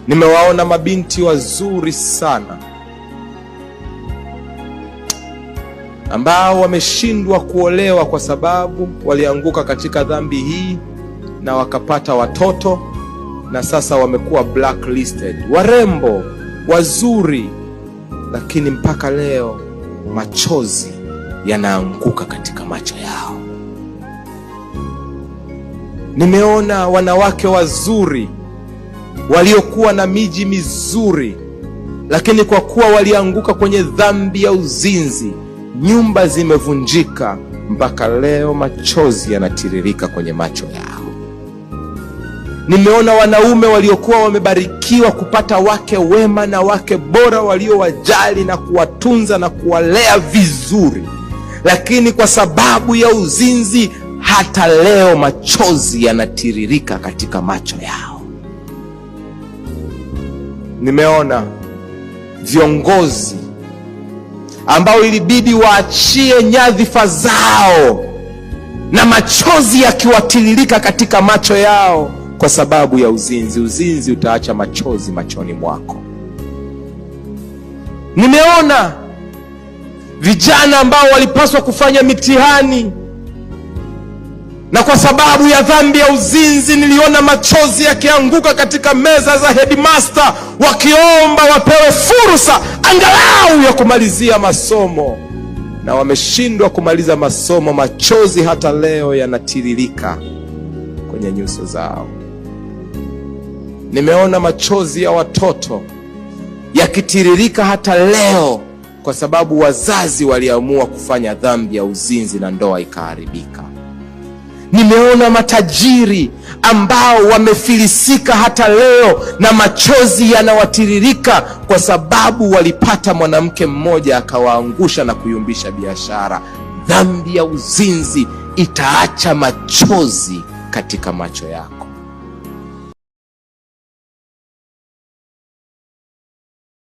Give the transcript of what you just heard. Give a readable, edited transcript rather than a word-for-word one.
Nimewaona mabinti wazuri sana ambao wameshindwa kuolewa kwa sababu walianguka katika dhambi hii na wakapata watoto, na sasa wamekuwa blacklisted. Warembo, wazuri, lakini mpaka leo machozi yanaanguka katika macho yao. Nimeona wanawake wazuri waliokuwa na miji mizuri, lakini kwa kuwa walianguka kwenye dhambi ya uzinzi, nyumba zimevunjika, mpaka leo machozi yanatiririka kwenye macho yao. Nimeona wanaume waliokuwa wamebarikiwa kupata wake wema na wake bora waliowajali na kuwatunza na kuwalea vizuri, lakini kwa sababu ya uzinzi hata leo machozi yanatiririka katika macho yao. Nimeona viongozi ambao ilibidi waachie nyadhifa zao na machozi yakiwatiririka katika macho yao kwa sababu ya uzinzi. Uzinzi utaacha machozi machoni mwako. Nimeona vijana ambao walipaswa kufanya mitihani, na kwa sababu ya dhambi ya uzinzi niliona machozi yakianguka katika meza za headmaster, wakiomba wapewe fursa angalau ya kumalizia masomo, na wameshindwa kumaliza masomo. Machozi hata leo yanatiririka kwenye nyuso zao. Nimeona machozi ya watoto yakitiririka hata leo kwa sababu wazazi waliamua kufanya dhambi ya uzinzi na ndoa ikaharibika. Nimeona matajiri ambao wamefilisika hata leo na machozi yanawatiririka kwa sababu walipata mwanamke mmoja akawaangusha na kuyumbisha biashara. Dhambi ya uzinzi itaacha machozi katika macho yako.